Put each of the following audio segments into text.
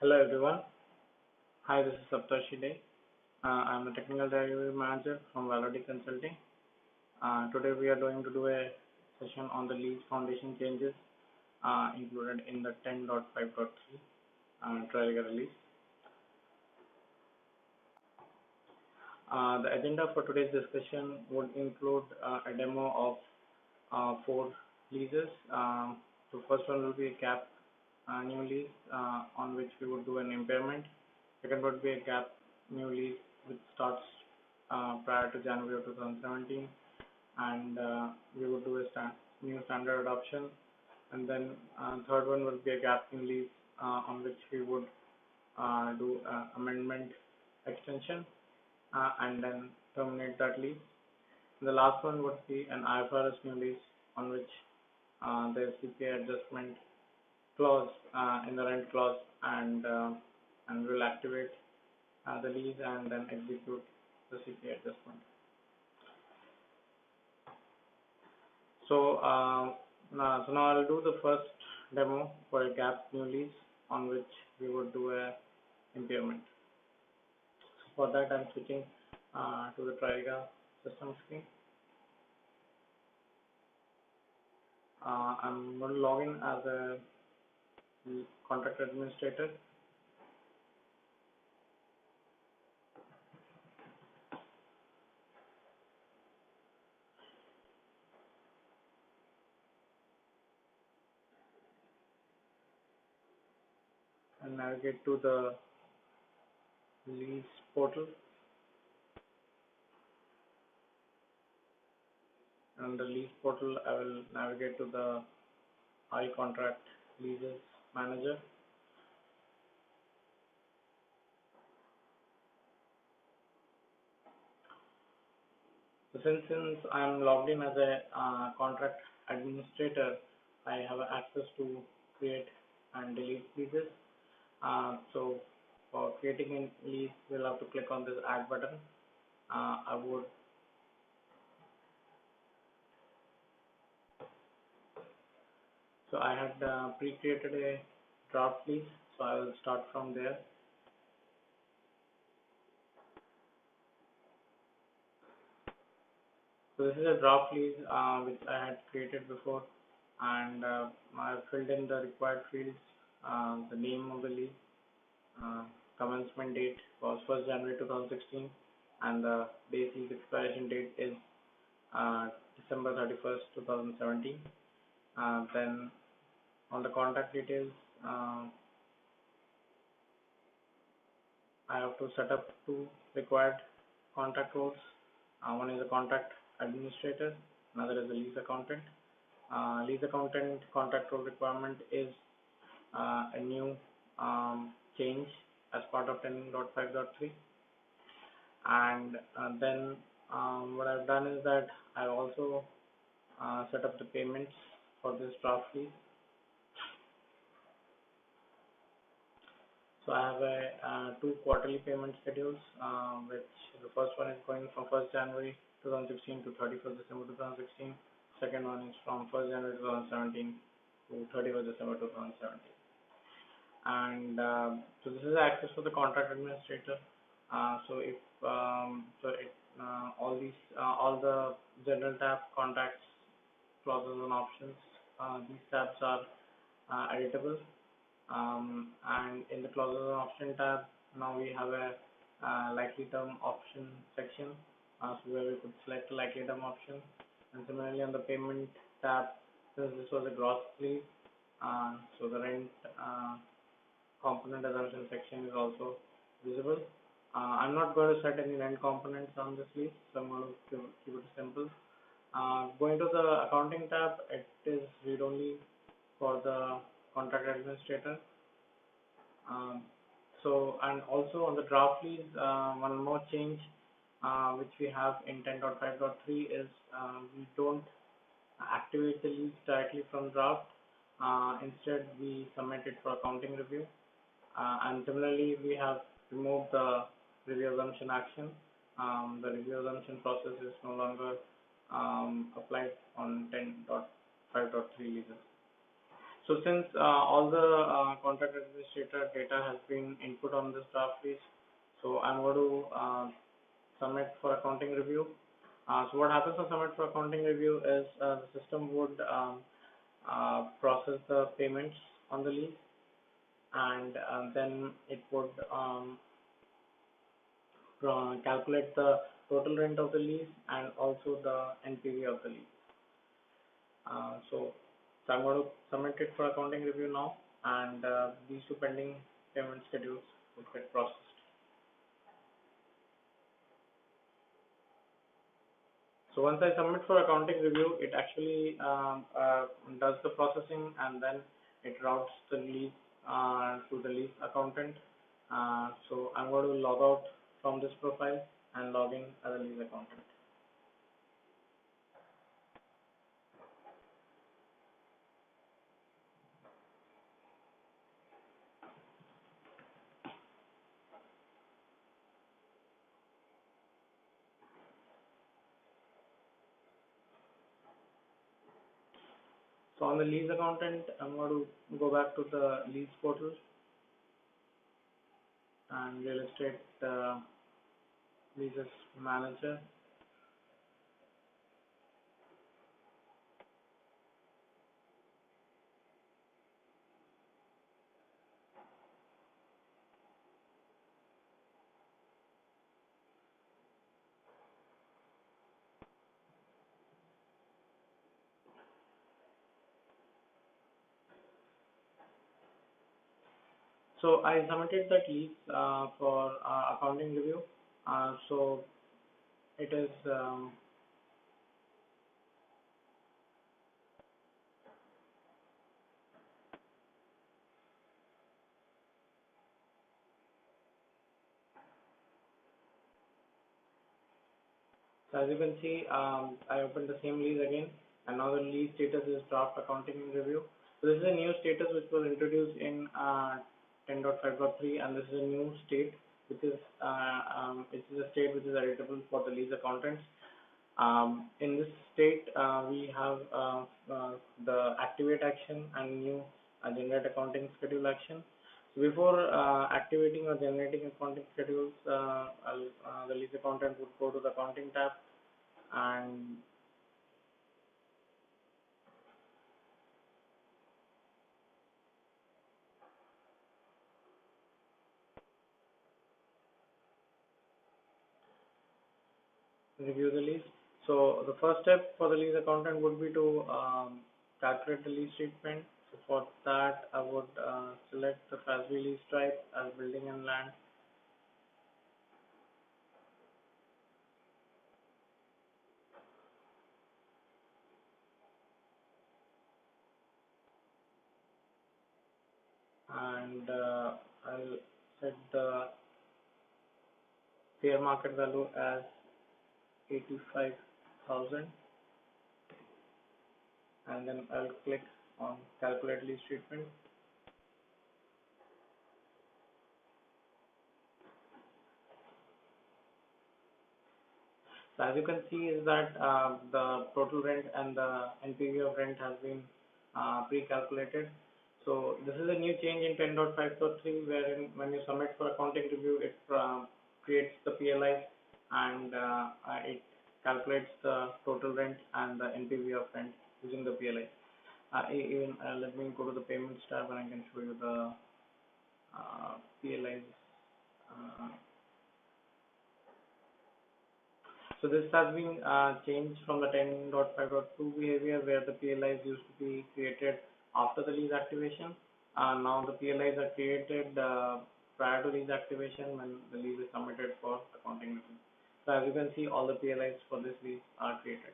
Hello everyone. Hi, this is Saptarshi Day. I'm a technical delivery manager from Validity Consulting. Today we are going to do a session on the lease foundation changes included in the 10.5.3 TRIRIGA release. The agenda for today's discussion would include a demo of four leases. The first one will be a GAAP new lease on which we would do an impairment. Second would be a GAAP new lease which starts prior to January of 2017, and we would do a new standard adoption. And then third one will be a GAAP new lease on which we would do amendment extension and then terminate that lease. The last one would be an IFRS new lease on which there is CPI adjustment clause in the rent clause, and we'll activate the lease and then execute the CPI adjustment. So now I'll do the first demo for a GAAP new lease on which we would do a impairment. So for that I'm switching to the TRIRIGA system screen. I'm going to log in as a contract administrator. And navigate to the lease portal. On the lease portal, I will navigate to the contract leases manager. So since I'm logged in as a contract administrator, I have access to create and delete leases. So for creating a lease, we'll have to click on this add button. So I had pre-created a draft lease, so I will start from there. So this is a draft lease which I had created before, and I filled in the required fields, the name of the lease, commencement date was 1st January 2016, and the base lease expiration date is December 31st, 2017. Then on the contact details, I have to set up two required contact roles. One is a contract administrator, another is a lease accountant. Lease accountant contact role requirement is a new change as part of 10.5.3, and then what I've done is that I also set up the payments for this draft lease. So I have two quarterly payment schedules, which the first one is going from 1st January 2016 to 31st December 2016. Second one is from 1st January 2017 to 31st December 2017. And so this is access for the contract administrator. So if all the general tab, contacts, clauses and options, these tabs are editable. And in the clauses and option tab, now we have a likely term option section, so where we could select a likely term option. And similarly on the payment tab, since this was a gross lease, so the rent component assumption section is also visible. I'm not going to set any rent components on this lease, so I'm going to keep it simple. Going to the accounting tab, it is read only for the contract administrator. And also on the draft lease, one more change which we have in 10.5.3 is we don't activate the lease directly from draft. Instead, we submit it for accounting review. And similarly, we have removed the review assumption action. The review assumption process is no longer applied on 10.5.3 leases. So since all the contract administrator data has been input on this draft list, so I'm going to submit for accounting review. So what happens on submit for accounting review is the system would process the payments on the lease, and then it would calculate the total rent of the lease and also the NPV of the lease. So I'm going to submit it for accounting review now, and these two pending payment schedules will get processed. So once I submit for accounting review, it actually does the processing, and then it routes the lease to the lease accountant. So I'm going to log out from this profile and log in as a lease accountant. So on the lease accountant, I'm going to go back to the lease portal and real estate leases manager. So I submitted that lease for accounting review. So it is so as you can see, I opened the same lease again, and now the lease status is draft accounting review. So this is a new status which was introduced in 10.5.3, and this is a new state which is a state which is editable for the lease accountants. In this state, we have the activate action and new generate accounting schedule action. So before activating or generating accounting schedules, the lease accountant would go to the accounting tab and review the lease. So the first step for the lease accountant would be to calculate the lease treatment. So for that, I would select the FASB lease type as building and land. And I'll set the fair market value as 85,000, and then I'll click on calculate lease treatment. So as you can see is that the total rent and the NPV of rent has been pre-calculated. So this is a new change in 10.5.3, wherein when you submit for accounting review, it creates the PLI, and it calculates the total rent and the NPV of rent using the PLI. Even let me go to the payments tab, and I can show you the PLIs. Uh, So this has been changed from the 10.5.2 behavior, where the PLIs used to be created after the lease activation. Now the PLIs are created prior to lease activation when the lease is submitted for accounting review. So as you can see, all the PLIs for this lease are created.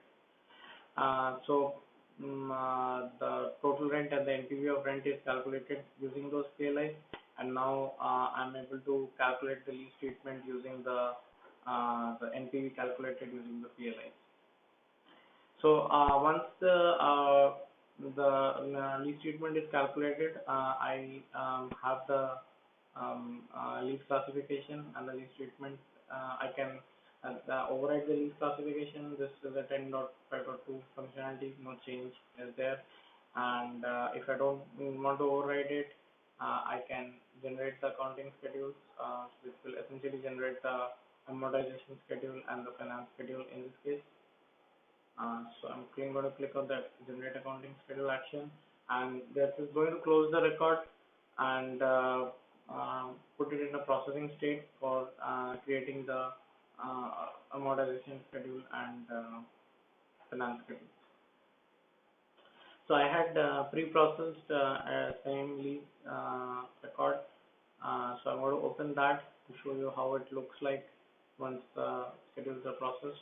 The total rent and the NPV of rent is calculated using those PLIs, and now I'm able to calculate the lease treatment using the NPV calculated using the PLIs. So once the lease treatment is calculated, I have the lease classification and the lease treatment. I can override the lease classification. This is a 10.5.2 functionality, no change is there. and if I don't want to override it, I can generate the accounting schedules, which will essentially generate the amortization schedule and the finance schedule in this case. So I'm going to click on that generate accounting schedule action, and this is going to close the record and put it in a processing state for creating the amortization schedule and finance schedule. So I had pre-processed same lease record. So I'm going to open that to show you how it looks like once the schedules are processed.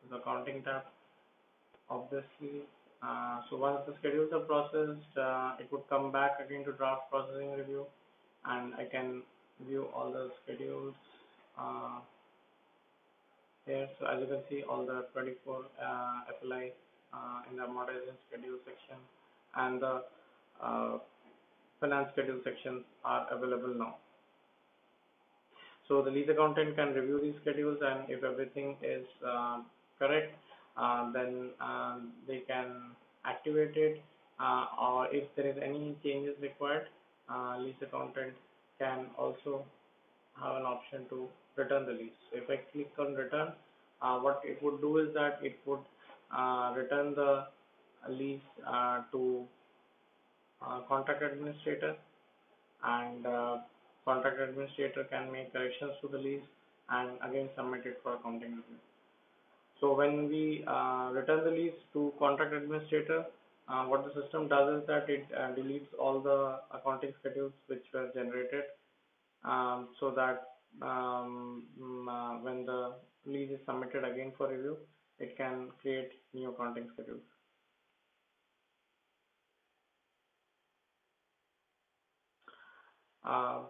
The accounting tab of this lease. So once the schedules are processed, it would come back again to draft processing review, and I can view all the schedules uh, here. So as you can see, all the 24 FLI in the amortization schedule section and the uh, finance schedule sections are available now. So the lease accountant can review these schedules, and if everything is correct, then they can activate it, or if there is any changes required, lease accountant can also have an option to return the lease. So if I click on return, what it would do is that it would return the lease to contract administrator, and contract administrator can make corrections to the lease and again submit it for accounting review. So when we return the lease to contract administrator, what the system does is that it deletes all the accounting schedules which were generated, so that when the lease is submitted again for review, it can create new accounting schedules. Uh,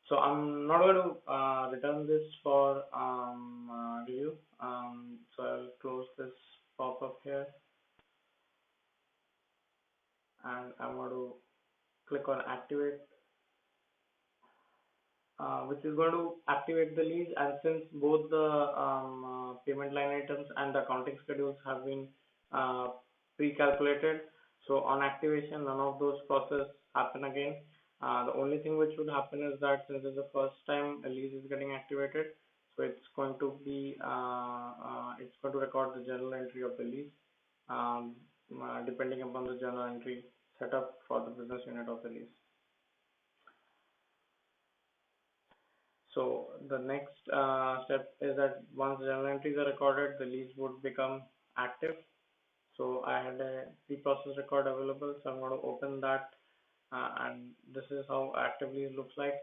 so I'm not going to return this for review. So I'll close this pop-up here, and I'm going to click on activate, which is going to activate the lease. And since both the payment line items and the accounting schedules have been uh, pre-calculated, so on activation, none of those processes happen again. The only thing which would happen is that since it's the first time a lease is getting activated, so it's going to be it's going to record the journal entry of the lease, um, depending upon the journal entry setup for the business unit of the lease. So the next step is that once journal entries are recorded, the lease would become active. So I had a pre-process record available, so I'm going to open that, and this is how actively it looks like.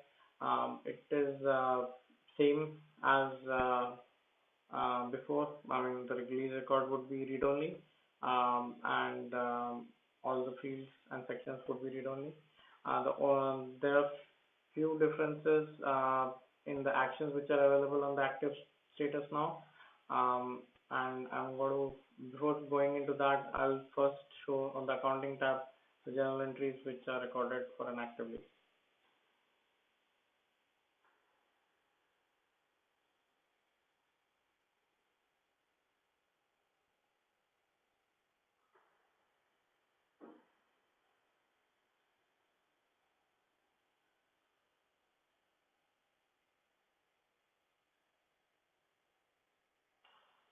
It is same as before. I mean, the release record would be read-only, and all the fields and sections would be read-only. There are few differences in the actions which are available on the active status now, and I'm going to, before going into that, I'll first show on the accounting tab the journal entries which are recorded for an active lease.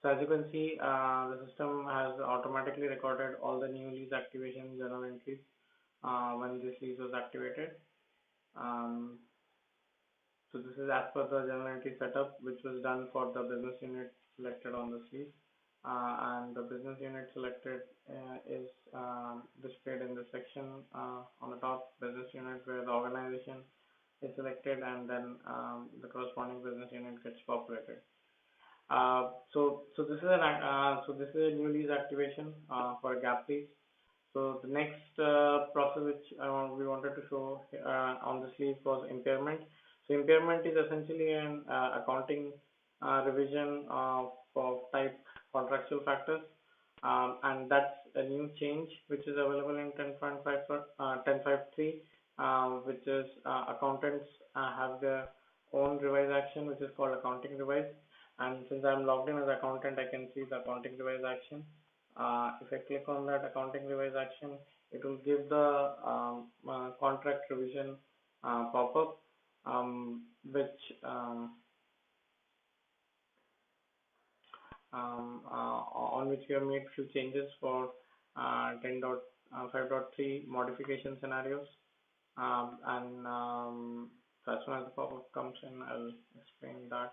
So as you can see, the system has automatically recorded all the new lease activation journal entries when this lease was activated. Um, so this is as per the journal entry setup which was done for the business unit selected on this lease. And the business unit selected is displayed in the section on the top, business unit, where the organization is selected, and then the corresponding business unit gets populated. So this is a new lease activation for a GAAP lease. So the next process which we wanted to show on this lease was impairment. So impairment is essentially an accounting revision of type contractual factors. and that's a new change which is available in 10.53, which is accountants have their own revise action, which is called accounting revise. And since I'm logged in as accountant, I can see the accounting revise action. If I click on that accounting revise action, it will give the contract revision pop-up, which on which we have made few changes for 10.5.3 modification scenarios. So as soon as the pop-up comes in, I'll explain that.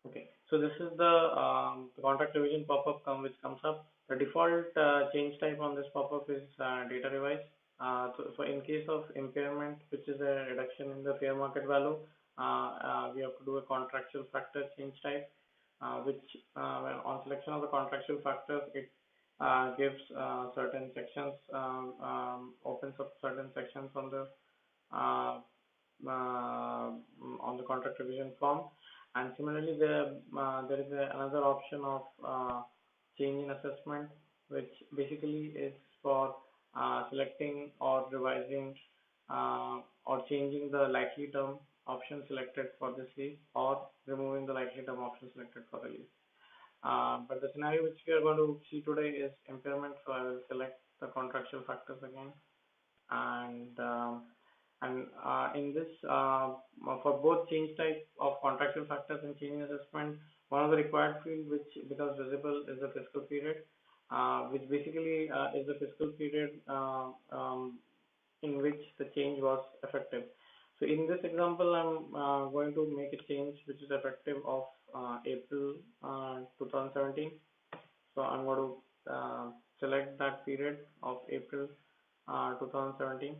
Okay, so this is the contract revision pop-up which comes up. The default change type on this pop-up is data revise. So in case of impairment, which is a reduction in the fair market value, we have to do a contractual factor change type, which when on selection of the contractual factors, it gives certain sections, opens up certain sections uh, on the contract revision form. And similarly, there is another option of change in assessment, which basically is for selecting or revising or changing the likely term option selected for this lease, or removing the likely term option selected for the lease. But the scenario which we are going to see today is impairment, so I will select the contractual factors again, and in this for both change type of contractual factors and change assessment, one of the required field which becomes visible is the fiscal period, which basically is the fiscal period in which the change was effective. So in this example, I'm going to make a change which is effective of April 2017. So I'm going to select that period of April 2017.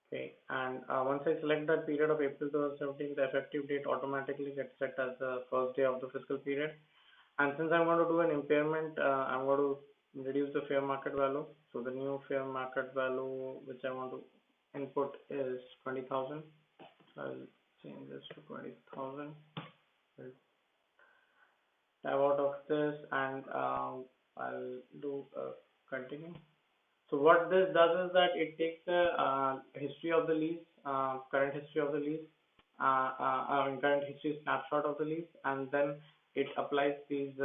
Okay, and once I select that period of April 2017, the effective date automatically gets set as the first day of the fiscal period. And since I'm going to do an impairment, I'm going to reduce the fair market value. So the new fair market value which I want to input is 20,000. So I'll change this to 20,000. I'll tab out of this, and I'll do continue. So what this does is that it takes the history of the lease, current history of the lease, current history snapshot of the lease, and then it applies these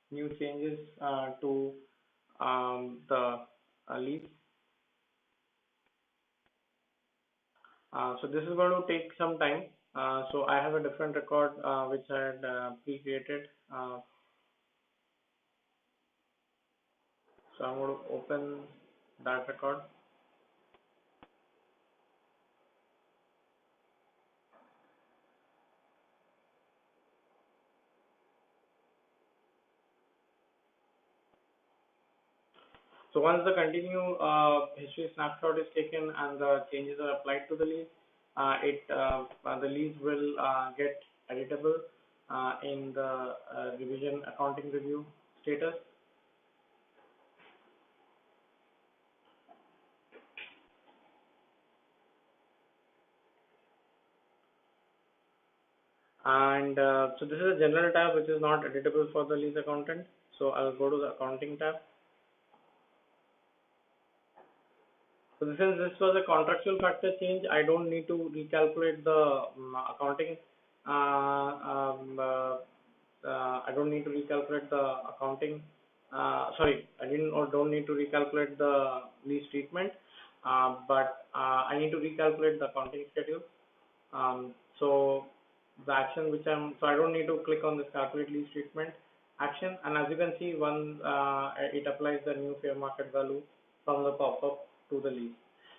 new changes to the lease. So this is going to take some time. So I have a different record which I had pre-created. So I'm going to open that record. So once the continue history snapshot is taken and the changes are applied to the lease, the lease will get editable in the revision accounting review status. And so this is a general tab which is not editable for the lease accountant. So I'll go to the accounting tab. So since this was a contractual factor change, I don't need to recalculate the accounting. I don't need to recalculate the accounting. Sorry, I didn't or don't need to recalculate the lease treatment, but I need to recalculate the accounting schedule. So the action which so I don't need to click on this calculate lease treatment action, and as you can see, it applies the new fair market value from the pop-up to the lease.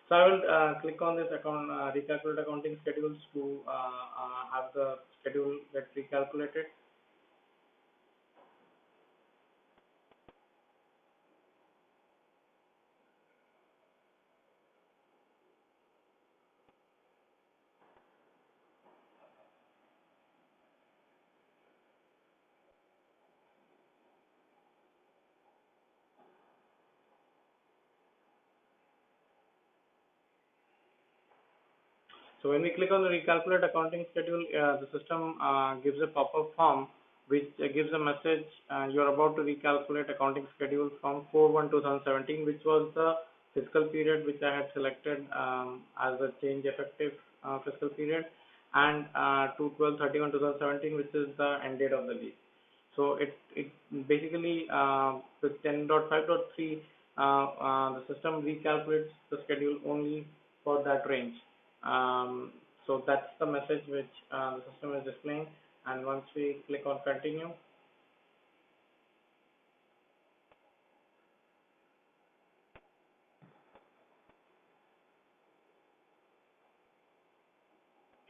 So I will click on this recalculate accounting schedules to have the schedule get recalculated. So when we click on the recalculate accounting schedule, the system gives a pop-up form which gives a message, you are about to recalculate accounting schedule from 4/1/2017, which was the fiscal period which I had selected as a change effective fiscal period, and to 12/31/2017, which is the end date of the lease. So it basically with 10.5.3, the system recalculates the schedule only for that range. So that's the message which the system is displaying. And once we click on continue,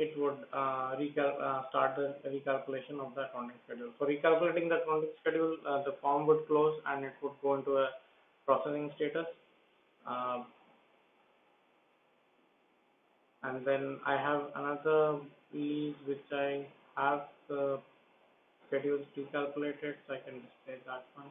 it would start the recalculation of the accounting schedule. For recalculating the accounting schedule, the form would close and it would go into a processing status. Uh, and then I have another lease which I have the schedules recalculated, so I can display that one.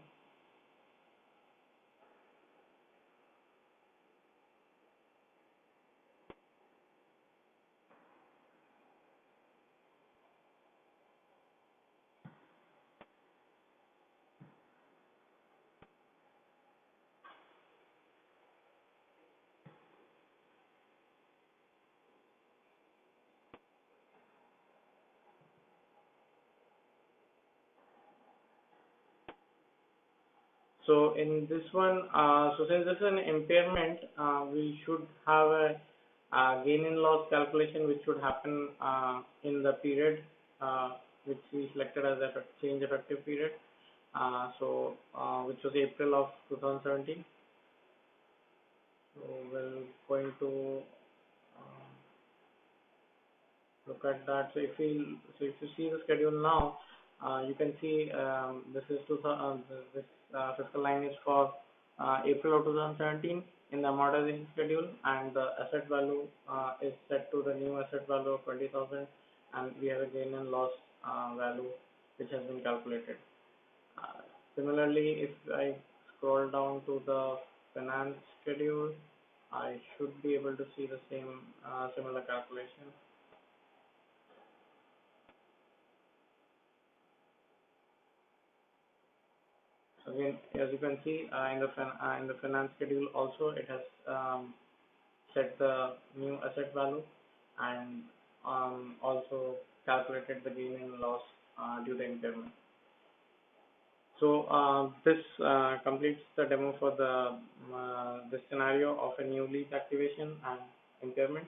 So in this one, so since this is an impairment, we should have a gain and loss calculation which should happen in the period which we selected as a change effective period. Which was April of 2017. So we're going to uh, look at that. So if you see the schedule now, you can see this is this fiscal line is for April of 2017 in the amortization schedule, and the asset value is set to the new asset value of 20,000, and we have a gain and loss value which has been calculated. Uh, Similarly, if I scroll down to the finance schedule, I should be able to see the same similar calculation. So again, as you can see, in the finance schedule also, it has set the new asset value and also calculated the gain and loss due to impairment. So this completes the demo for the scenario of a new lease activation and impairment.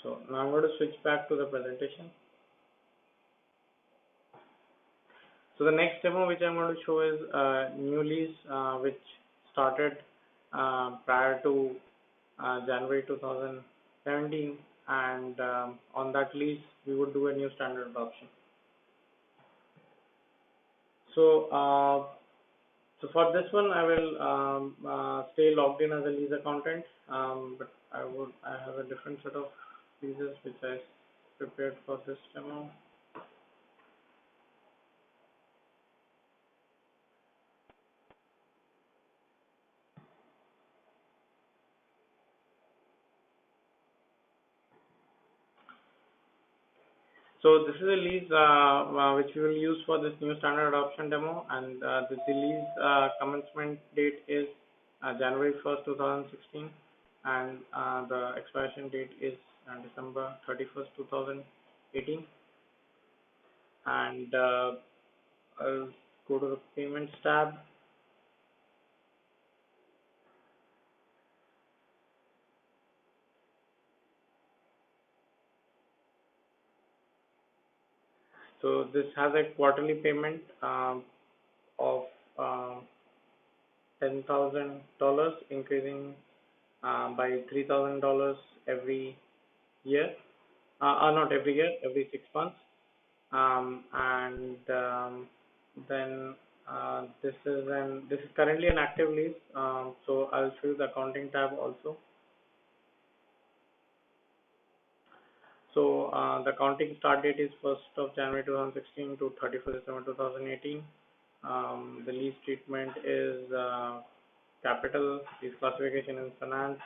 So now I'm going to switch back to the presentation. So the next demo which I'm going to show is new lease which started prior to January 2017, and on that lease we would do a new standard adoption. So so for this one I will stay logged in as a lease accountant, but I have a different set of leases which I prepared for this demo. So this is a lease which we will use for this new standard adoption demo, and the lease commencement date is January 1st, 2016, and the expiration date is December 31st, 2018. And I'll go to the payments tab. So this has a quarterly payment of $10,000, increasing by $3,000 every year. Not every year, every 6 months. And then this is currently an active lease. So I'll show you the accounting tab also. So the accounting start date is 1st of January 2016 to 31st December 2018. The lease treatment is capital, lease classification in finance.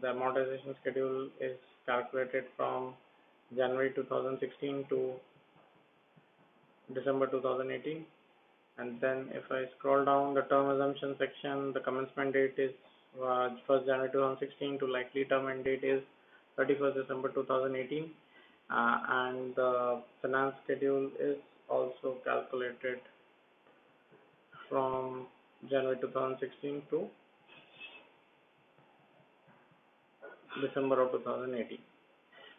The amortization schedule is calculated from January 2016 to December 2018. And then if I scroll down the term assumption section, the commencement date is 1st January 2016 to likely term end date is 31st December 2018. And the finance schedule is also calculated from January 2016 to December of 2018.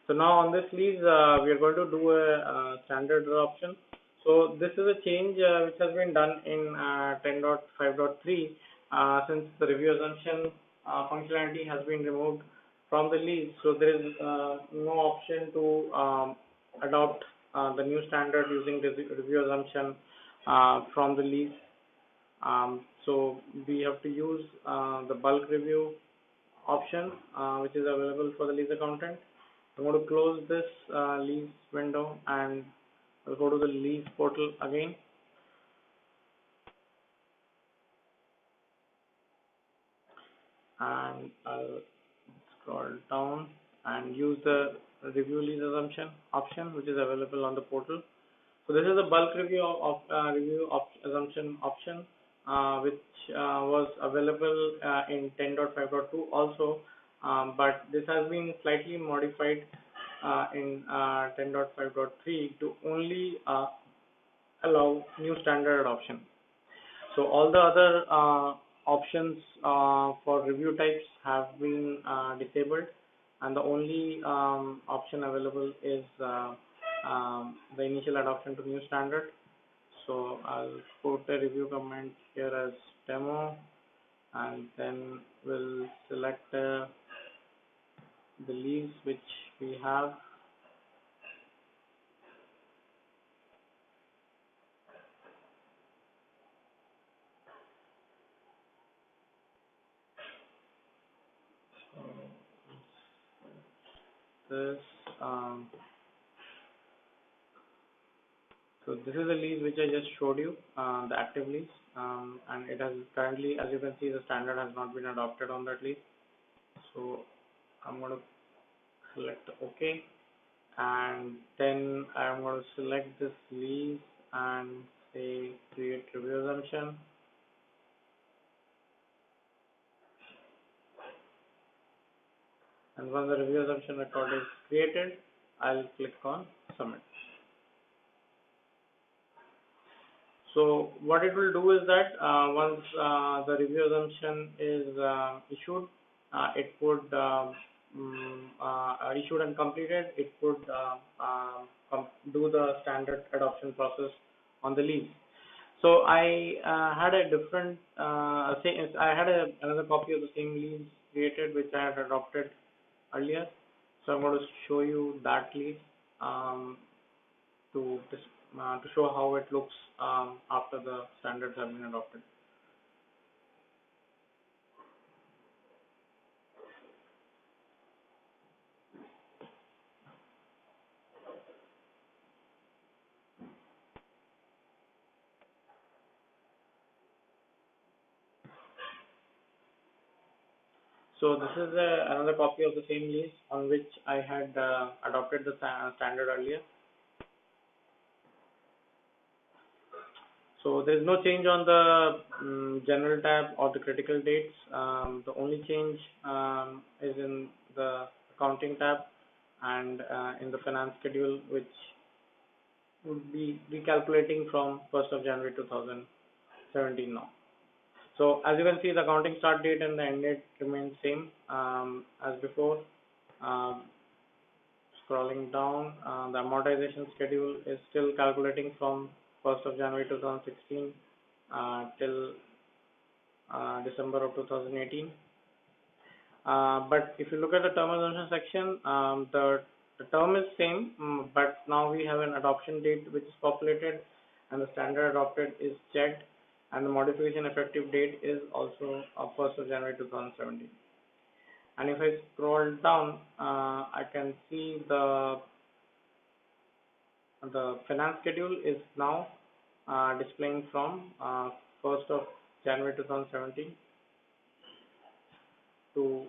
So now on this lease, we are going to do a standard adoption. So this is a change which has been done in 10.5.3 since the review assumption functionality has been removed from the lease. So there is no option to adopt the new standard using the review assumption from the lease. So we have to use the bulk review option which is available for the lease accountant. I'm going to close this lease window and I'll go to the lease portal again. And I'll scroll down and use the review lease assumption option which is available on the portal. So this is the bulk review of assumption option which was available in 10.5.2 also, but this has been slightly modified in 10.5.3 to only allow new standard adoption. So all the other options for review types have been disabled, and the only option available is the initial adoption to new standard. So I'll put a review comment here as demo, and then we'll select the lease which we have. So this is the lease which I just showed you, the active lease, and it has currently, as you can see, the standard has not been adopted on that lease. So I'm going to select OK, and then I'm going to select this lease and say create review assumption. And once the review assumption record is created, I'll click on submit. So what it will do is that once the review assumption is issued, it would issued and completed, it would do the standard adoption process on the lease. So I had a different, I had another copy of the same lease created which I had adopted earlier. So I'm going to show you that lease to show how it looks after the standards have been adopted. So this is another copy of the same lease on which I had adopted the standard earlier. So there is no change on the general tab or the critical dates. The only change is in the accounting tab and in the finance schedule, which would be recalculating from 1st of January 2017 now. So as you can see, the accounting start date and the end date remain same as before. Scrolling down, the amortization schedule is still calculating from 1st of January 2016 till December of 2018. But if you look at the term assumption section, the term is same, but now we have an adoption date which is populated and the standard adopted is checked, and the modification effective date is also 1st of January 2017. And if I scroll down, I can see the finance schedule is now displaying from 1st of January 2017 to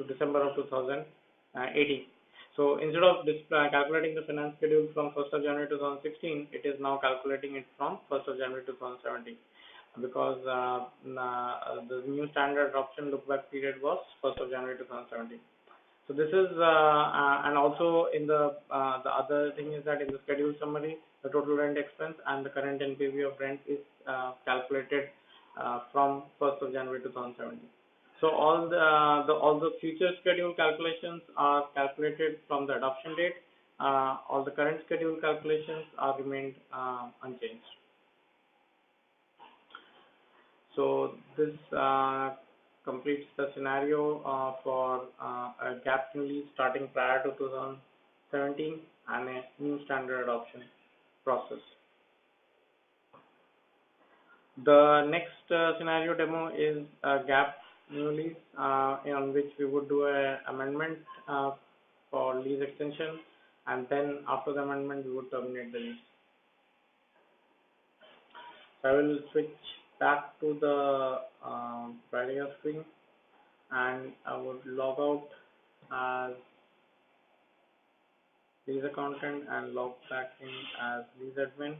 December of 2018. So instead of calculating the finance schedule from 1st of January 2016, it is now calculating it from 1st of January 2017, because the new standard adoption look back period was 1st of January 2017. So this is and also in the other thing is that in the schedule summary, the total rent expense and the current NPV of rent is calculated from 1st of January 2017. So all the future schedule calculations are calculated from the adoption date. All the current schedule calculations are remained unchanged. So this completes the scenario for a GAAP new lease starting prior to 2017 and a new standard adoption process. The next scenario demo is a GAAP new lease on which we would do a amendment for lease extension, and then after the amendment we would terminate the lease. So I will switch back to the TRIRIGA screen, and I would log out as lease accountant and log back in as lease admin.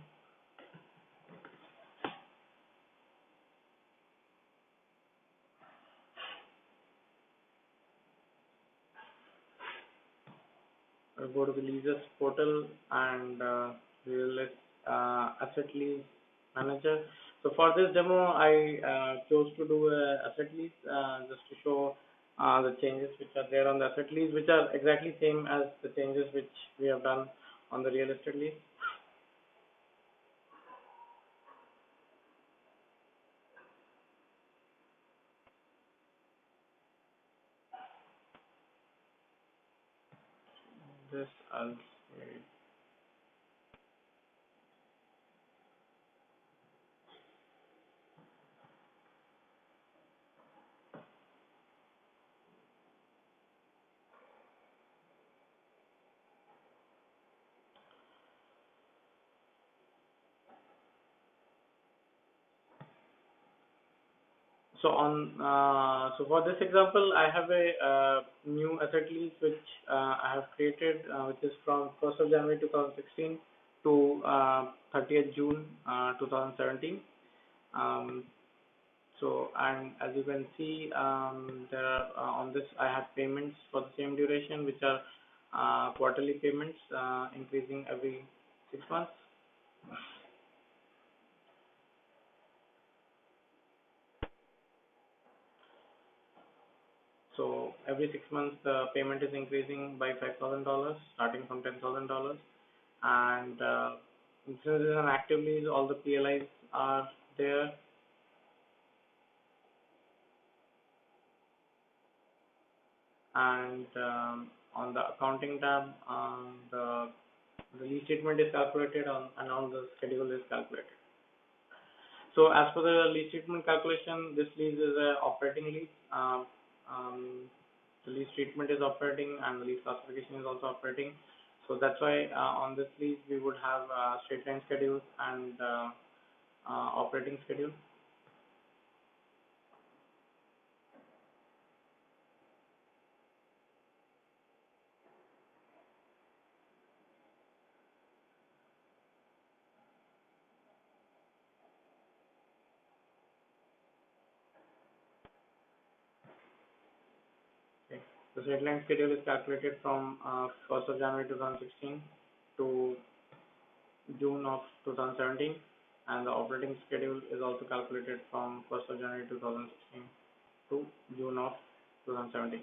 I'll go to the leases portal and we will list asset lease manager. So for this demo, I chose to do a asset lease just to show the changes which are there on the asset lease, which are exactly same as the changes which we have done on the real estate lease. This I'll say. So so for this example, I have a new asset lease which I have created, which is from 1st of January 2016 to 30th June 2017. And as you can see, there are on this I have payments for the same duration, which are quarterly payments increasing every 6 months. So every 6 months the payment is increasing by $5,000, starting from $10,000. And since it is an active lease, all the PLIs are there. And on the accounting tab, the lease statement is calculated and on the schedule is calculated. So as per the lease treatment calculation, this lease is a operating lease. The lease treatment is operating and the lease classification is also operating. So that's why on this lease we would have straight line schedules and operating schedule. Okay. The straight line schedule is calculated from 1st of January 2016 to June of 2017, and the operating schedule is also calculated from 1st of January 2016 to June of 2017.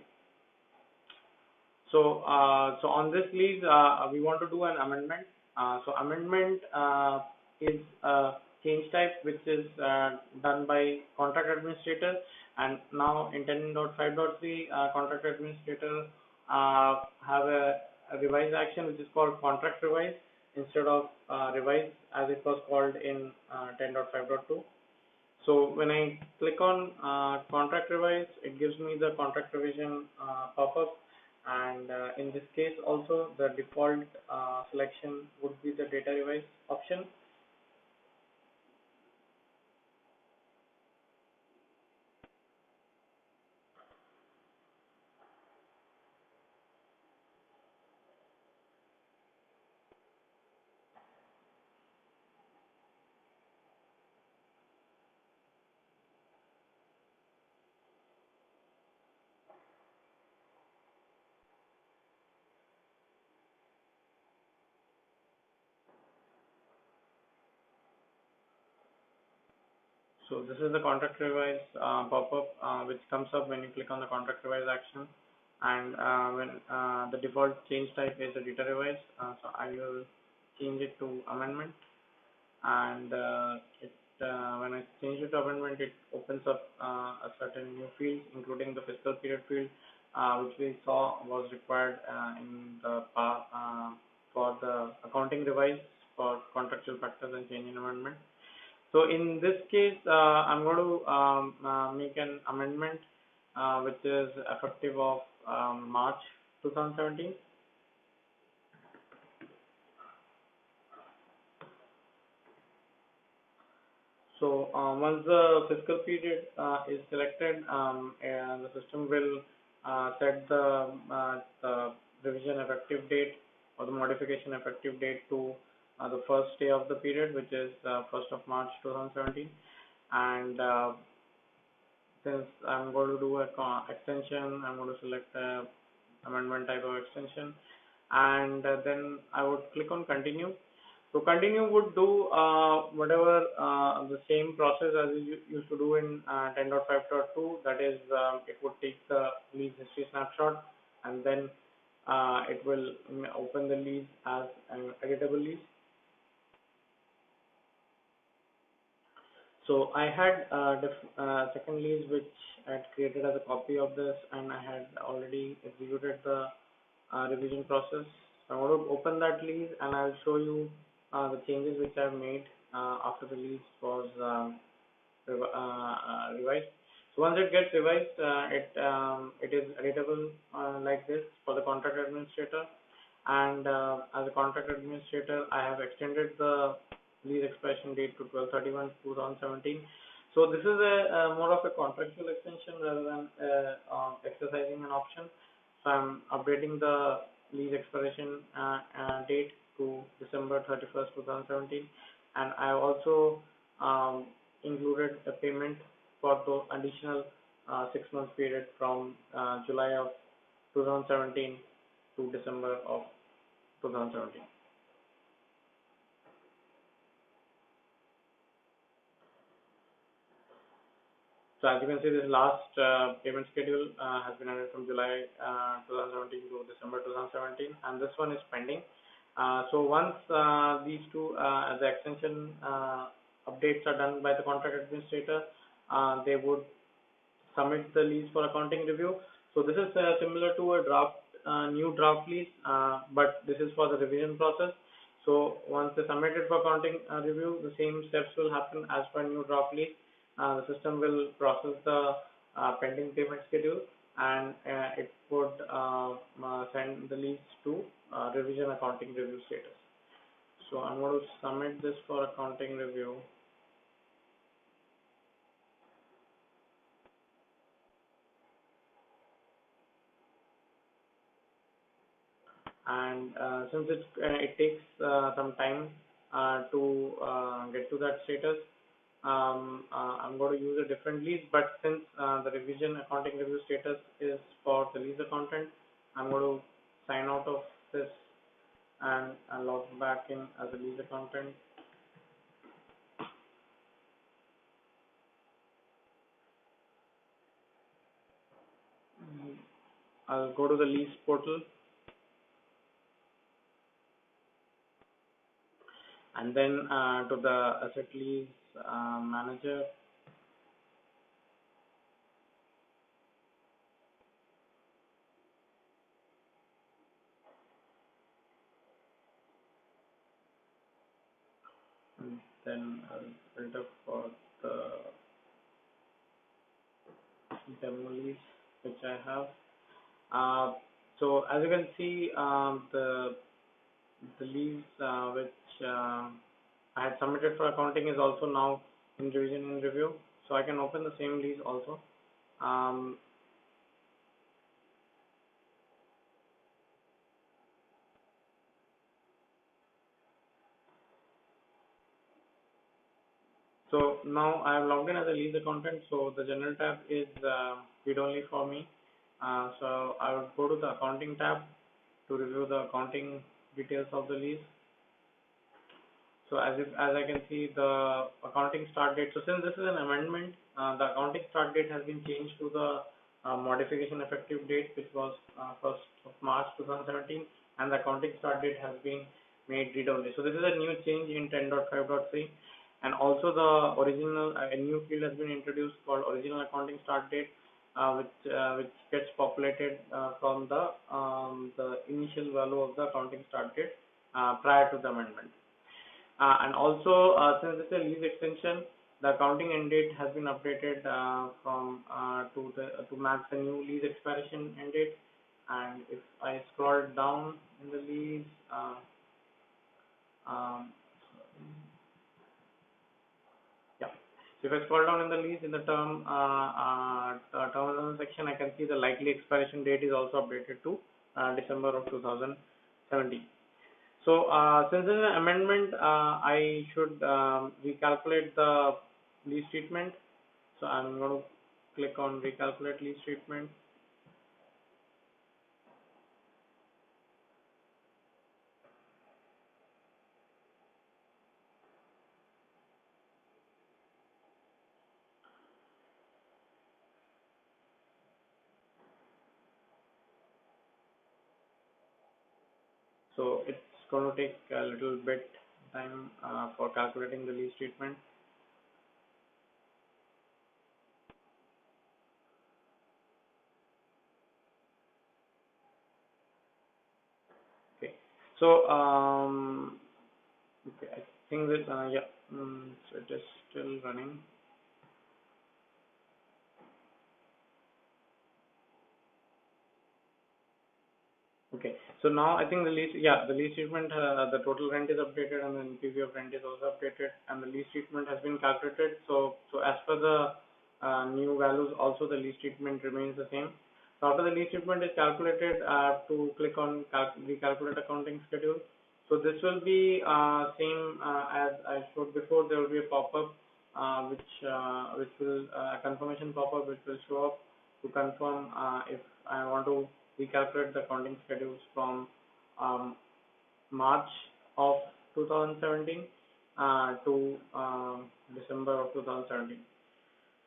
So on this lease, we want to do an amendment. So amendment is a change type which is done by contract administrator, and now in 10.5.3 contract administrator have a revise action which is called contract revise instead of revise as it was called in 10.5.2. So when I click on contract revise, it gives me the contract revision pop-up, And in this case also the default selection would be the data revise option. So this is the contract revise pop-up which comes up when you click on the contract revise action, and when the default change type is a data revise, so I will change it to amendment, and when I change it to amendment, it opens up a certain new fields, including the fiscal period field, which we saw was required in the for the accounting revise for contractual factors and change in amendment. So in this case, I'm going to make an amendment which is effective of March 2017. So once the fiscal period is selected, the system will set the revision effective date or the modification effective date to the first day of the period, which is 1st of March 2017. And since I'm going to do a extension, I'm going to select the amendment type of extension, and then I would click on continue. So continue would do whatever the same process as you used to do in 10.5.2. That is, it would take the lease history snapshot, and then it will open the lease as an editable lease. So I had second lease which I had created as a copy of this, and I had already executed the revision process. So I'm going to open that lease, and I'll show you the changes which I've made after the lease was revised. So once it gets revised, it is editable like this for the contract administrator. And as a contract administrator, I have extended the lease expiration date to 12/31/2017. So this is a more of a contractual extension rather than exercising an option. So I'm updating the lease expiration date to December 31st, 2017, and I also um, included a payment for the additional 6 month period from July of 2017 to December of 2017. So as you can see, this last payment schedule has been added from July 2017 to December 2017, and this one is pending. So once these two, the extension updates are done by the contract administrator, they would submit the lease for accounting review. So this is similar to a new draft lease, but this is for the revision process. So once they submit it for accounting review, the same steps will happen as per new draft lease. The system will process the pending payment schedule, and it would send the lease to revision accounting review status. So I'm going to submit this for accounting review. And since it takes some time to get to that status, I'm going to use a different lease. But since the revision accounting review status is for the lease accountant, I'm going to sign out of this and log back in as a lease accountant. I'll go to the lease portal, and then to the asset lease manager. And then I'll filter for the demo lease which I have. So as you can see, the lease which I had submitted for accounting is also now in revision and review. So I can open the same lease also. Um, so now I have logged in as a lease accountant. So the general tab is read only for me. So I would go to the accounting tab to review the accounting details of the lease. So as I can see the accounting start date. So since this is an amendment, the accounting start date has been changed to the modification effective date, which was 1st of March 2017, and the accounting start date has been made read only. So this is a new change in 10.5.3, and also the original a new field has been introduced called original accounting start date, which gets populated from the initial value of the accounting start date prior to the amendment. And also, since it's a lease extension, the accounting end date has been updated from to match the new lease expiration end date. And if I scroll down in the lease, um, yeah. So if I scroll down in the lease in the terms section, I can see the likely expiration date is also updated to December of 2017. So since this is an amendment, I should recalculate the lease treatment. So I'm going to click on recalculate lease treatment. So it's going to take a little bit time for calculating the lease treatment. Okay. So okay, I think that yeah, so it is still running. Okay. So now I think the lease, yeah, the lease treatment, the total rent is updated and the NPV of rent is also updated and the lease treatment has been calculated. So as per the new values, also the lease treatment remains the same. So after the lease treatment is calculated, I have to click on recalculate accounting schedule. So this will be same as I showed before. There will be a pop-up which will a confirmation pop-up which will show up to confirm if I want to recalculate the accounting schedules from um, March of 2017 to December of 2017.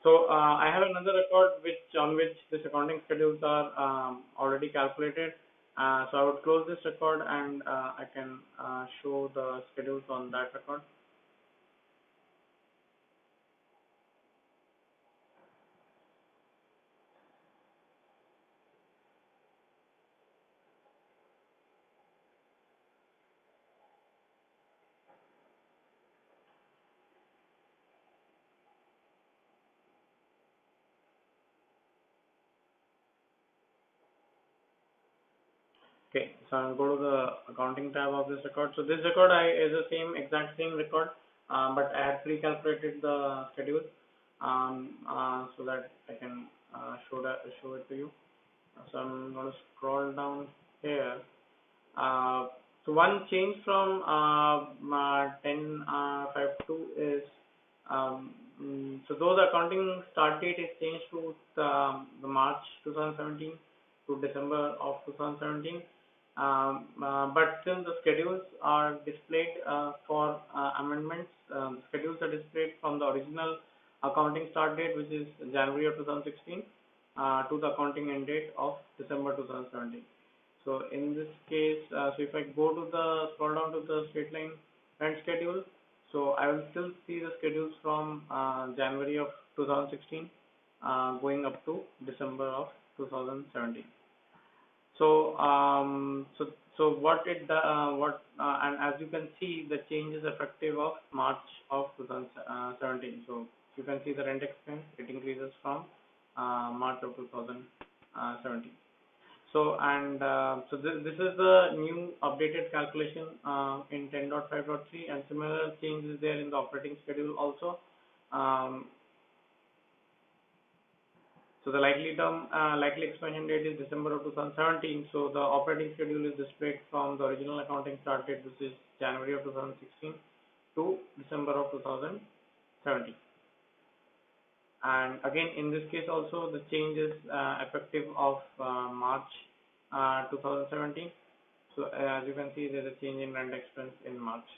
So I have another record on which this accounting schedules are already calculated. So I would close this record and I can show the schedules on that record. Okay, so I'll go to the accounting tab of this record. So this record is the exact same record, but I had pre-calculated the schedule so that I can show it to you. So I'm going to scroll down here. Uh, so one change from 10.5.2 is so though the accounting start date is changed to the March 2017 to December of 2017, but still the schedules are displayed for amendments. The schedules are displayed from the original accounting start date, which is January of 2016, to the accounting end date of December 2017. So in this case, so if I go to the scroll down to the straight line rent schedule, so I will still see the schedules from January of 2016 going up to December of 2017. So what and as you can see, the change is effective of March of 2017. So you can see the rent expense, it increases from March of 2017. This is the new updated calculation in 10.5.3, and similar change is there in the operating schedule also. Um, so the likely expiration date is December of 2017. So the operating schedule is displayed from the original accounting start date, which is January of 2016, to December of 2017. And again, in this case also, the change is effective of March 2017. So as you can see, there's a change in rent expense in March.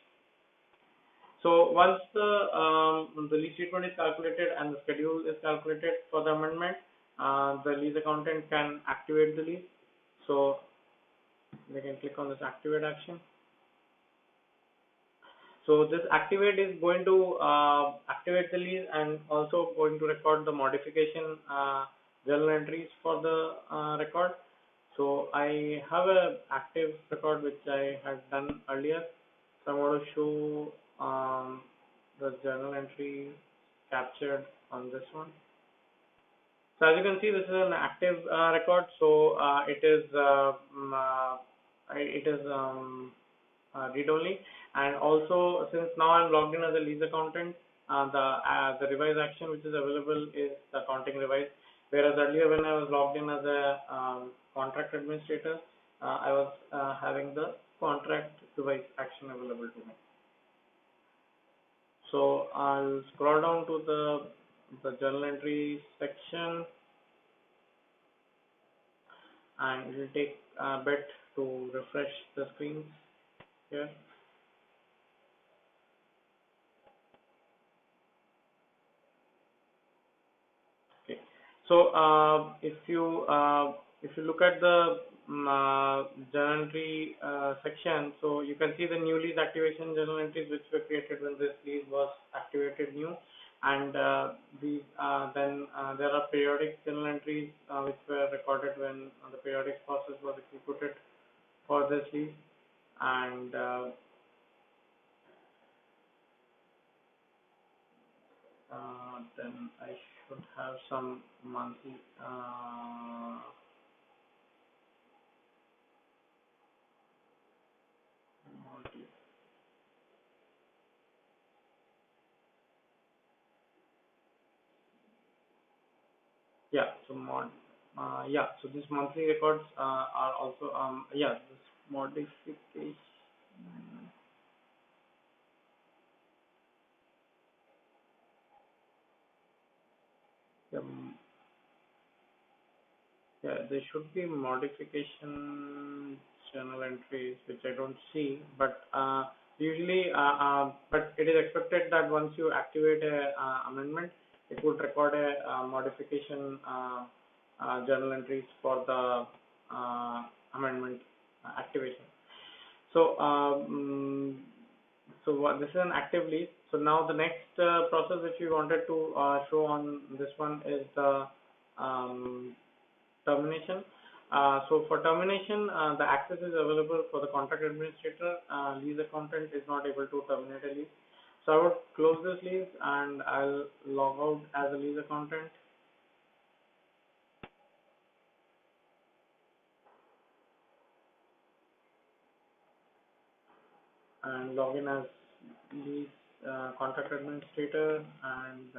So once the lease treatment is calculated and the schedule is calculated for the amendment, the lease accountant can activate the lease. So they can click on this activate action. So this activate is going to activate the lease and also going to record the modification journal entries for the record. So I have a active record which I had done earlier. So I'm going to show the journal entry captured on this one. So as you can see, this is an active record. So it is read only, and also since now I'm logged in as a lease accountant, the revise action which is available is the accounting revise, whereas earlier when I was logged in as a contract administrator, I was having the contract revise action available to me. So I'll scroll down to the journal entry section, and it will take a bit to refresh the screens here. Okay. So if you look at the journal entry section, so you can see the new lease activation journal entries which were created when this lease was activated new, and then there are periodic journal entries which were recorded when the periodic process was executed for this lease, and then I should have some monthly. Yeah, so so these monthly records are also this modification. Um, yeah, there should be modification journal entries which I don't see, but usually, but it is expected that once you activate a amendment, it would record a modification journal entries for the amendment activation. So, this is an active lease. So now the next process which we wanted to show on this one is the termination. So for termination, the access is available for the contract administrator. Lease accountant is not able to terminate a lease. So I would close this lease and I'll log out as a lease accountant. And log in as lease contract administrator, and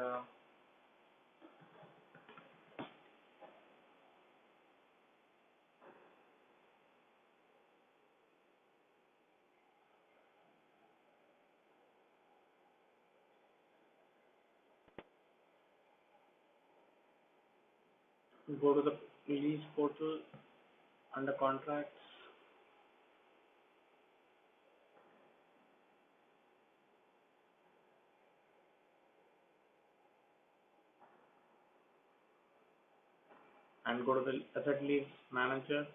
go to the lease portal under contracts, and go to the asset lease manager.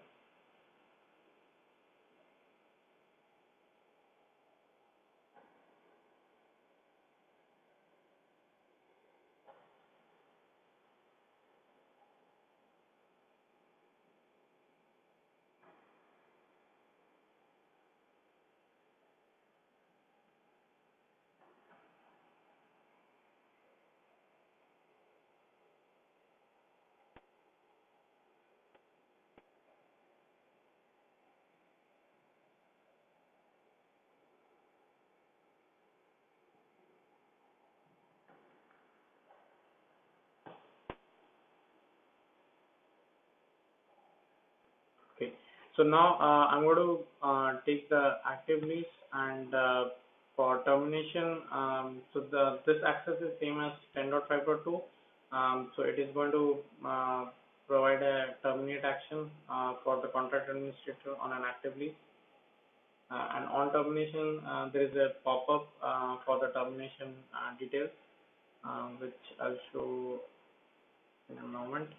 So now I'm going to take the active lease and for termination, so this access is same as 10.5.2. So it is going to provide a terminate action for the contract administrator on an active lease. And on termination, there is a pop-up for the termination details, which I'll show in a moment.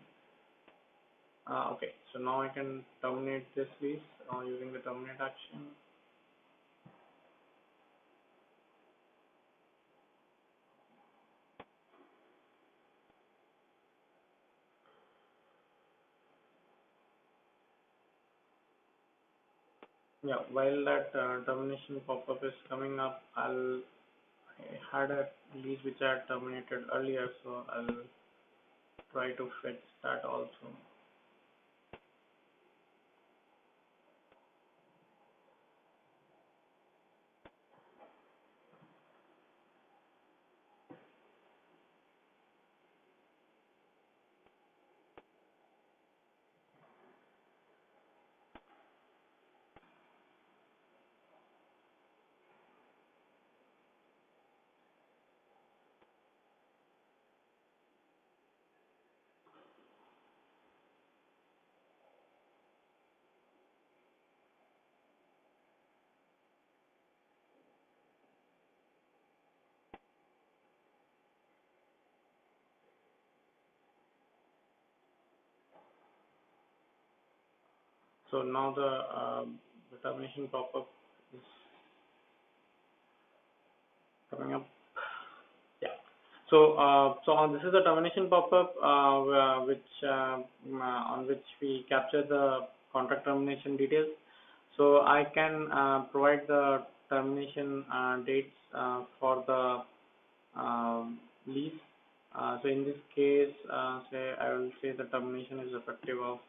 Okay, so now I can terminate this lease using the terminate action. Yeah, while that termination pop-up is coming up, I had a lease which I had terminated earlier, so I'll try to fetch that also. So now the termination pop-up is coming up. Yeah. So this is the termination pop-up on which we capture the contract termination details. So I can provide the termination dates for the lease. So in this case, say I will say the termination is effective of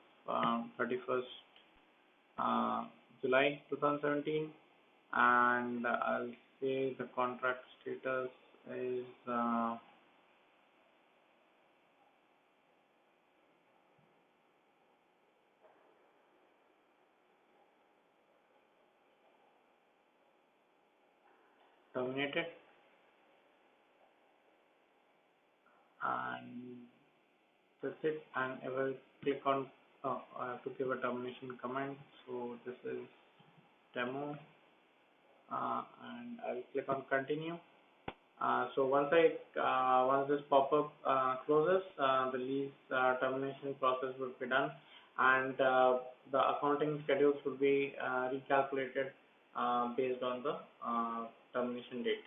31st July 2017, and I'll say the contract status is terminated, and that's it. And I will click on I have to give a termination command. So this is demo, and I'll click on continue. So once this pop-up closes, the lease termination process would be done, and the accounting schedules would be recalculated based on the termination date.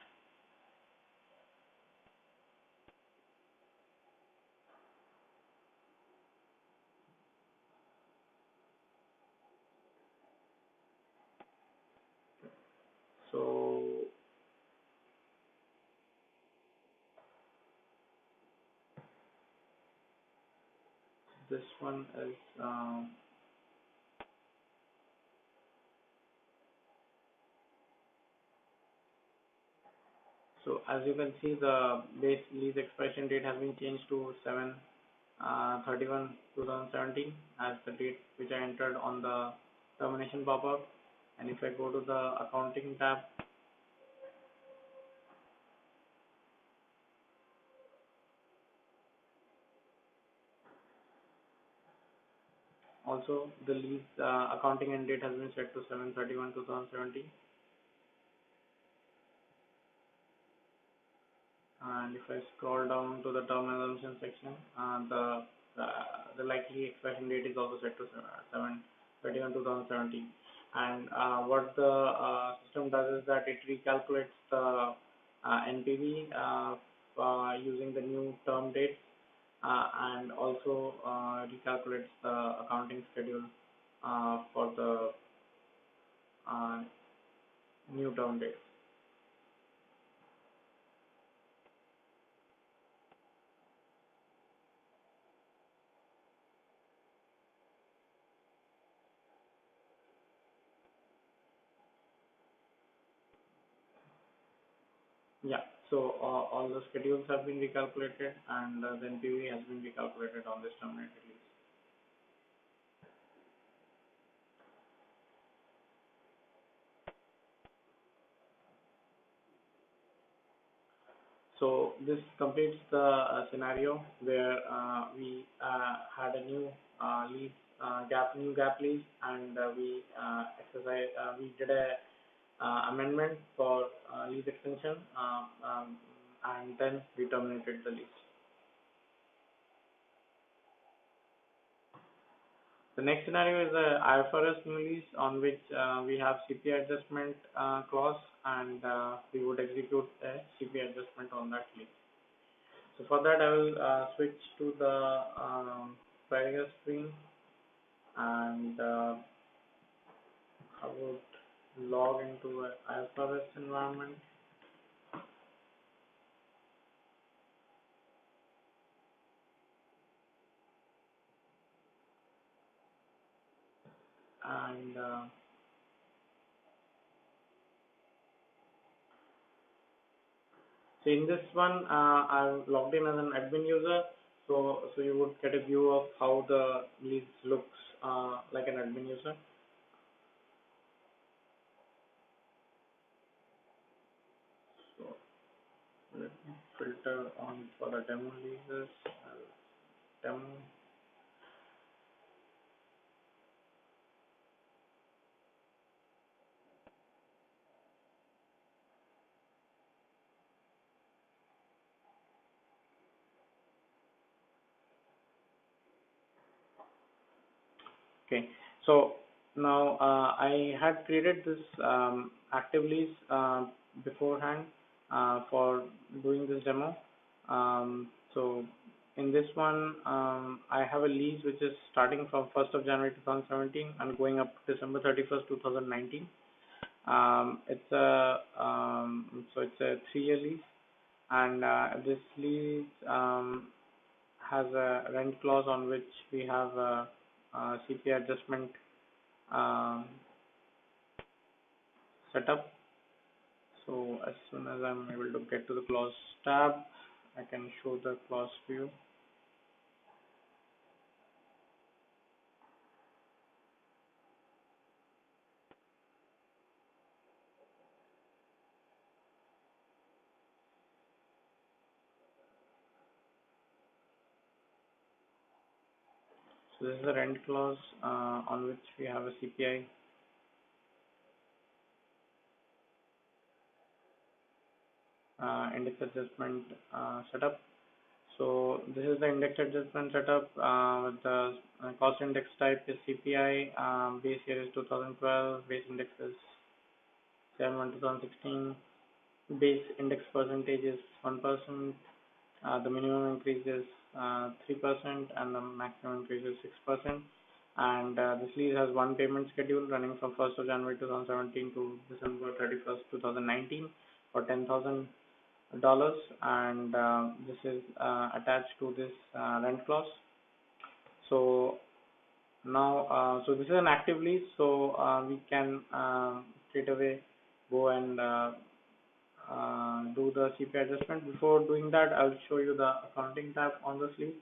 So this one is so as you can see, the base lease expiration date has been changed to 7/31/2017 as the date which I entered on the termination pop-up. And if I go to the accounting tab, also the lease accounting end date has been set to 7/31/2017. And if I scroll down to the term assumption section, the likely expiration date is also set to 7/31/2017. And what the system does is that it recalculates the NPV using the new term date, and also recalculates the accounting schedule for the uh, new term date. Yeah. So all the schedules have been recalculated, and the NPV has been recalculated on this terminated lease. So this completes the scenario where we had a new lease new gap lease, and we did a amendment for lease extension, and then we terminated the lease. The next scenario is a IFRS new lease on which we have CPI adjustment clause, and we would execute a CPI adjustment on that lease. So for that, I will switch to the TRIRIGA screen, and I would log into an IFRS environment. And so in this one, I'm logged in as an admin user. So you would get a view of how the lease looks like an admin user. So let me filter on for the demo leases. Demo. Okay, so now I had created this active lease beforehand for doing this demo. So in this one, I have a lease which is starting from 1st of January 2017 and going up to December 31st, 2019. It's a 3-year lease, and this lease has a rent clause on which we have a CPI adjustment um, set up. So as soon as I'm able to get to the clause tab, I can show the clause view. So this is the rent clause on which we have a CPI index adjustment setup. So this is the index adjustment setup with the cost index type is CPI, base year is 2012, base index is 7/1/2016, base index percentage is 1%, the minimum increase is 3%, and the maximum increase is 6%. And this lease has one payment schedule running from 1st of January 2017 to December 31st, 2019 for $10,000, and this is attached to this rent clause. So now, so this is an active lease, so we can straight away go and do the CPI adjustment. Before doing that, I'll show you the accounting tab on this lease.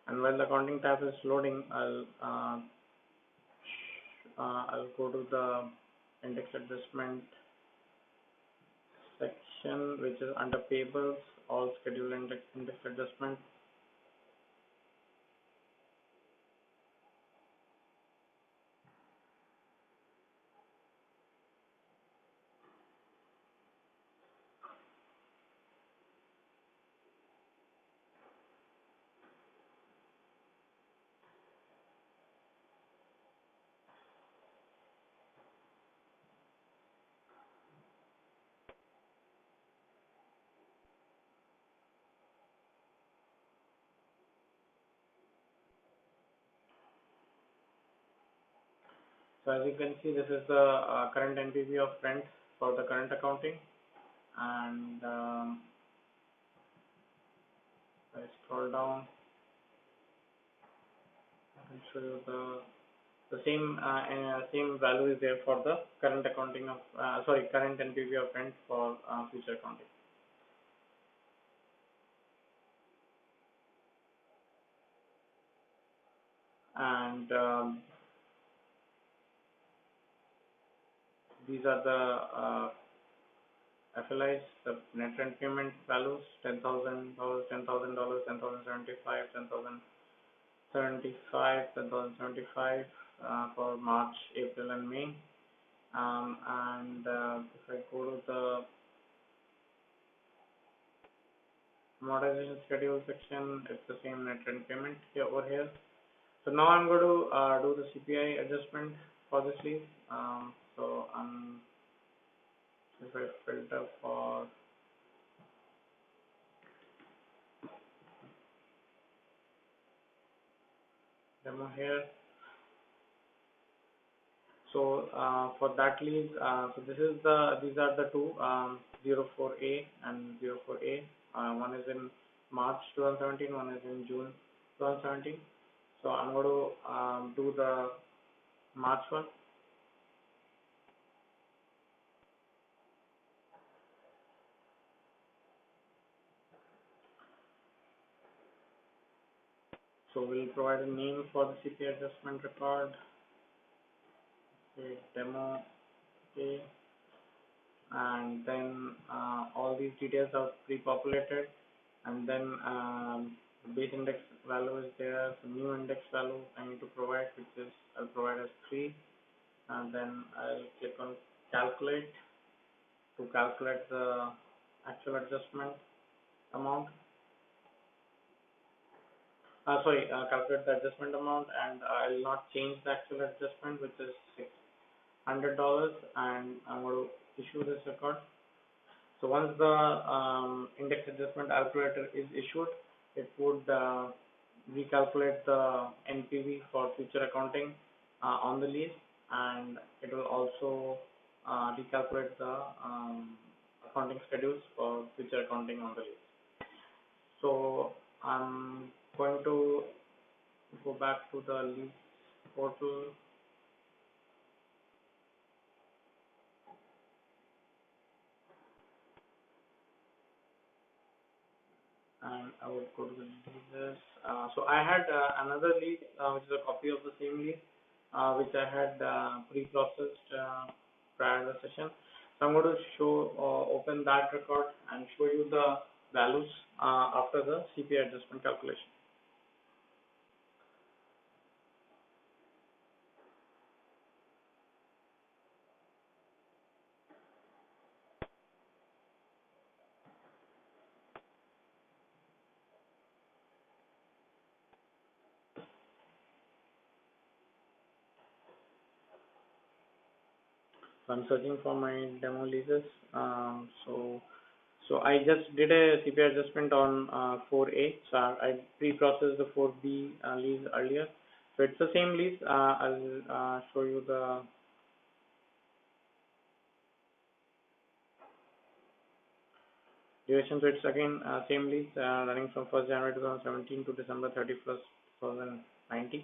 And while the accounting tab is loading, I'll go to the index adjustment section, which is under payables, all schedule index adjustment. So as you can see, this is the current NPV of rent for the current accounting, and I scroll down, I can show you the same value is there for the current accounting of current NPV of rent for future accounting. and these are the FLIs, the net rent payment values: $10,000, $10,000, 10,075, 10,075, 10,075 for March, April, and May. And if I go to the amortization schedule section, it's the same net rent payment here over here. So now I'm going to do the CPI adjustment for this lease. So if I filter for demo here, so for that lease, so these are the two 04A and 04A. One is in March 2017, one is in June 2017. So I'm going to do the March one. So we'll provide a name for the CPI adjustment record. Okay, demo A, and then all these details are pre-populated, and then the base index value is there. So new index value I need to provide, which is I'll provide as 3, and then I'll click on calculate to calculate the actual adjustment amount. Calculate the adjustment amount, and I'll not change the actual adjustment, which is $600, and I'm going to issue this record. So once the index adjustment calculator is issued, it would recalculate the NPV for future accounting on the lease, and it will also recalculate the accounting schedules for future accounting on the lease. So I'm going to go back to the lease portal. And I would go to the leases. So I had another lease, which is a copy of the same lease, which I had pre-processed prior to the session. So I'm going to open that record and show you the values after the CPI adjustment calculation. So I'm searching for my demo leases. So I just did a CPI adjustment on 4A. So I pre-processed the 4B lease earlier. So it's the same lease. I'll show you the duration. So it's again same lease running from 1st January 2017 to December 31st 2019.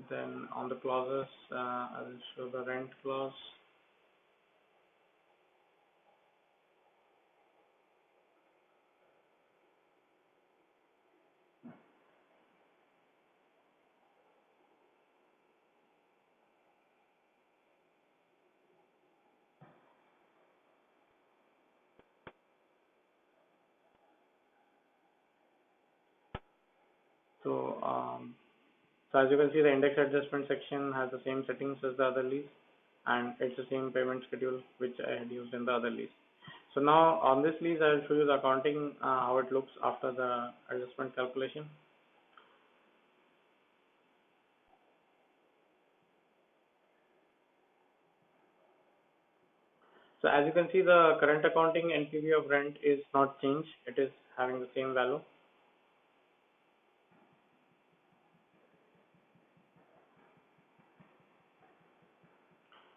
Then on the clauses, I will show the rent clause. So as you can see, the index adjustment section has the same settings as the other lease, and it's the same payment schedule which I had used in the other lease. So now on this lease, I will show you the accounting, how it looks after the adjustment calculation. So as you can see, the current accounting NPV of rent is not changed. It is having the same value.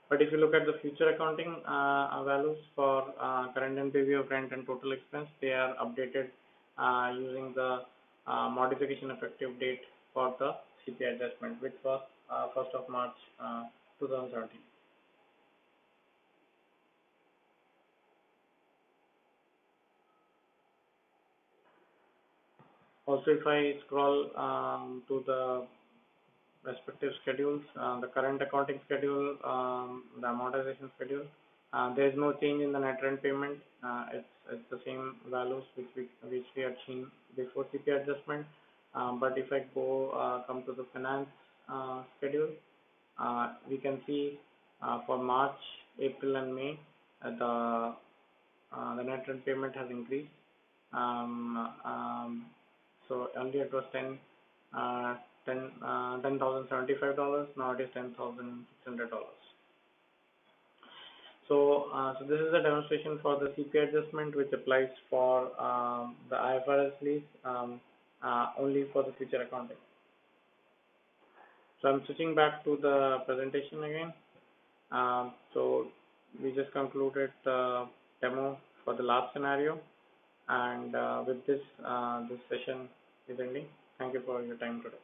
But if you look at the future accounting values for current NPV of rent and total expense, they are updated using the modification effective date for the CPI adjustment, which was 1st of March 2017. Also, if I scroll to the respective schedules, the current accounting schedule, the amortization schedule, there is no change in the net rent payment. It's the same values which we had seen before CPI adjustment. But if I come to the finance schedule, we can see for March, April, and May, the net rent payment has increased. So earlier it was $10,075. Now it is $10,600. So this is a demonstration for the CPI adjustment, which applies for the IFRS lease only for the future accounting. So I'm switching back to the presentation again. So we just concluded the demo for the last scenario, and with this, this session is ending. Thank you for your time today.